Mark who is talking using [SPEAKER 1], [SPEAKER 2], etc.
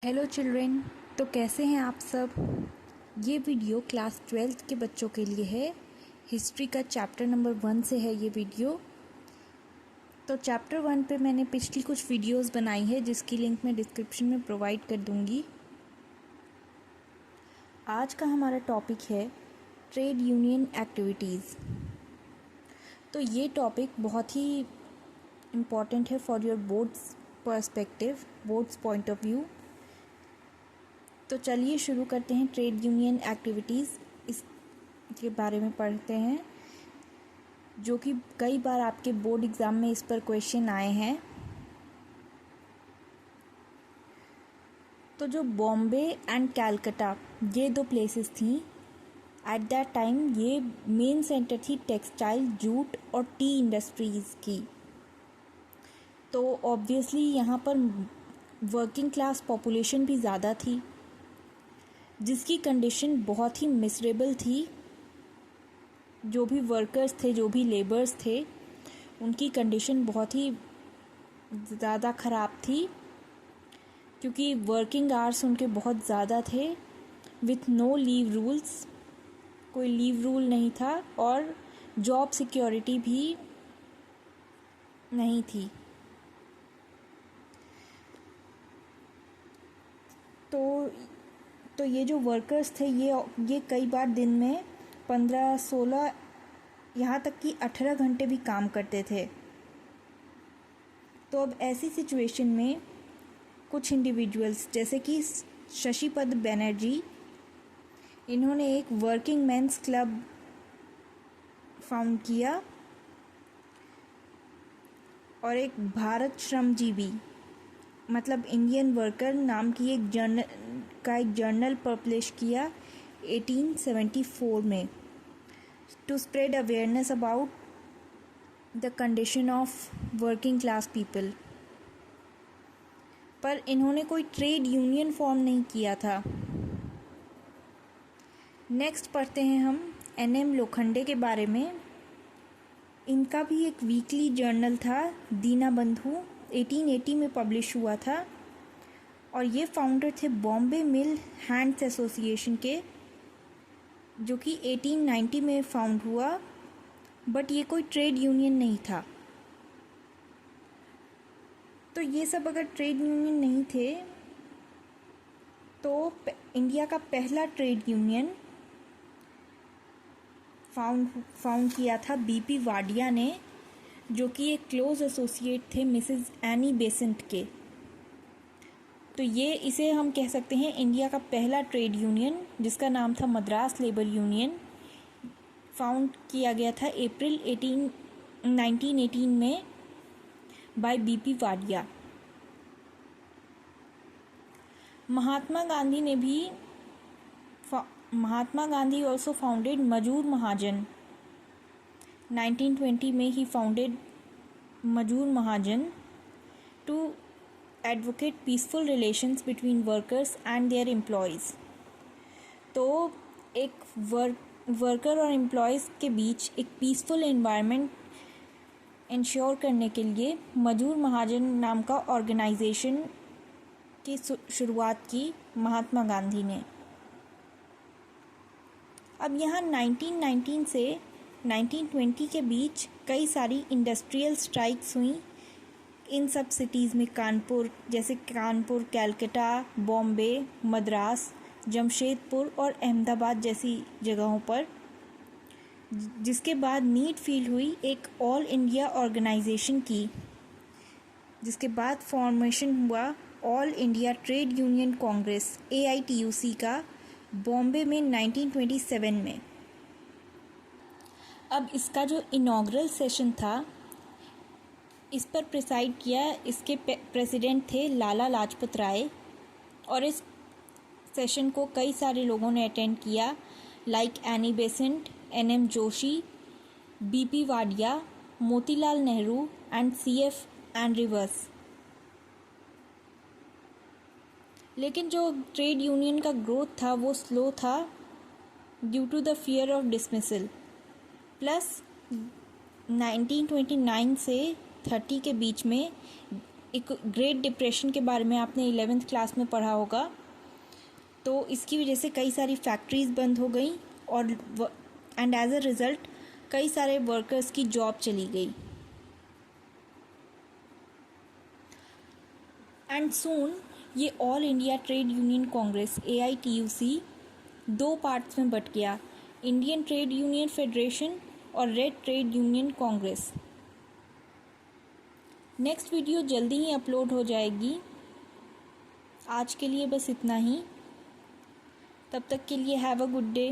[SPEAKER 1] Hello children. तो कैसे हैं आप सब। ये वीडियो क्लास 12th के बच्चों के लिए है। हिस्ट्री का चैप्टर नंबर 1 से है ये वीडियो। तो चैप्टर 1 पे मैंने पिछली कुछ वीडियोस बनाई है जिसकी लिंक मैं डिस्क्रिप्शन में प्रोवाइड कर दूंगी। आज का हमारा टॉपिक है ट्रेड यूनियन एक्टिविटीज़। तो ये टॉपिक बहुत ही इम्पॉर्टेंट है for your boards perspective, boards point of view. तो चलिए शुरू करते हैं। ट्रेड यूनियन एक्टिविटीज़ इसके बारे में पढ़ते हैं, जो कि कई बार आपके बोर्ड एग्ज़ाम में इस पर क्वेश्चन आए हैं। तो जो बॉम्बे एंड कैलकाटा ये दो प्लेसेस थी एट दैट टाइम, ये मेन सेंटर थी टेक्सटाइल, जूट और टी इंडस्ट्रीज़ की। तो ऑब्वियसली यहाँ पर वर्किंग क्लास पॉपुलेशन भी ज़्यादा थी, जिसकी कंडीशन बहुत ही मिसरेबल थी। जो भी वर्कर्स थे, जो भी लेबर्स थे, उनकी कंडीशन बहुत ही ज़्यादा ख़राब थी, क्योंकि वर्किंग आवर्स उनके बहुत ज़्यादा थे विथ नो लीव रूल्स। कोई लीव रूल नहीं था और जॉब सिक्योरिटी भी नहीं थी। तो ये जो वर्कर्स थे ये कई बार दिन में 15, 16, यहाँ तक कि 18 घंटे भी काम करते थे। तो अब ऐसी सिचुएशन में कुछ इंडिविजुअल्स जैसे कि शशिपद बनर्जी, इन्होंने एक वर्किंग मेंस क्लब फाउंड किया और एक भारत श्रमजीवी मतलब इंडियन वर्कर नाम की एक जर्नल पब्लिश किया 1874 में, to spread awareness about the condition of working class people. पर इन्होंने कोई ट्रेड यूनियन फॉर्म नहीं किया था। नेक्स्ट पढ़ते हैं हम NM लोखंडे के बारे में। इनका भी एक वीकली जर्नल था, दीनाबंधु, 1880 में पब्लिश हुआ था और ये फाउंडर थे बॉम्बे मिल हैंड्स एसोसिएशन के, जो कि 1890 में फाउंड हुआ, बट ये कोई ट्रेड यूनियन नहीं था। तो ये सब अगर ट्रेड यूनियन नहीं थे तो इंडिया का पहला ट्रेड यूनियन फाउंड किया था BP वाडिया ने, जो कि एक क्लोज एसोसिएट थे मिसेस एनी बेसेंट के। तो इसे हम कह सकते हैं इंडिया का पहला ट्रेड यूनियन, जिसका नाम था मद्रास लेबर यूनियन। फाउंड किया गया था अप्रैल 1918 में by BP Wadia. Mahatma Gandhi also founded Majoor Mahajan. 1920 में ही founded Majoor Mahajan to advocate peaceful relations between workers and their employees. तो एक वर्कर और एम्प्लॉयज़ के बीच एक पीसफुल एनवायरनमेंट इंश्योर करने के लिए मजूर महाजन नाम का ऑर्गेनाइजेशन की शुरुआत की महात्मा गांधी ने। अब यहाँ 1919 से 1920 के बीच कई सारी इंडस्ट्रियल स्ट्राइक्स हुई इन सब सिटीज़ में, कानपुर, कैलकाटा, बॉम्बे, मद्रास, जमशेदपुर और अहमदाबाद जैसी जगहों पर, जिसके बाद नीड फील हुई एक ऑल इंडिया ऑर्गेनाइजेशन की, जिसके बाद फॉर्मेशन हुआ all India trade union Congress AITUC का बॉम्बे में 1927 में। अब इसका जो इनॉग्रल सेशन था, इस पर प्रिसाइड किया, इसके प्रेसिडेंट थे लाला लाजपत राय, और इस सेशन को कई सारे लोगों ने अटेंड किया, like Annie Besant, NM Joshi, BP Wadia, Motilal Nehru and CF एंड्रीवर्स। लेकिन जो ट्रेड यूनियन का ग्रोथ था वो स्लो था due to the fear of dismissal. Plus 1929 से 30 के बीच में एक ग्रेट डिप्रेशन के बारे में आपने 11th क्लास में पढ़ा होगा। तो इसकी वजह से कई सारी फैक्ट्रीज़ बंद हो गई और एंड एज अ रिज़ल्ट कई सारे वर्कर्स की जॉब चली गई। एंड सून ये all India trade union Congress AITUC 2 parts में बट गया, इंडियन ट्रेड यूनियन फेडरेशन और red trade union Congress. Next video जल्दी ही अपलोड हो जाएगी। आज के लिए बस इतना ही। तब तक के लिए हैव अ गुड डे।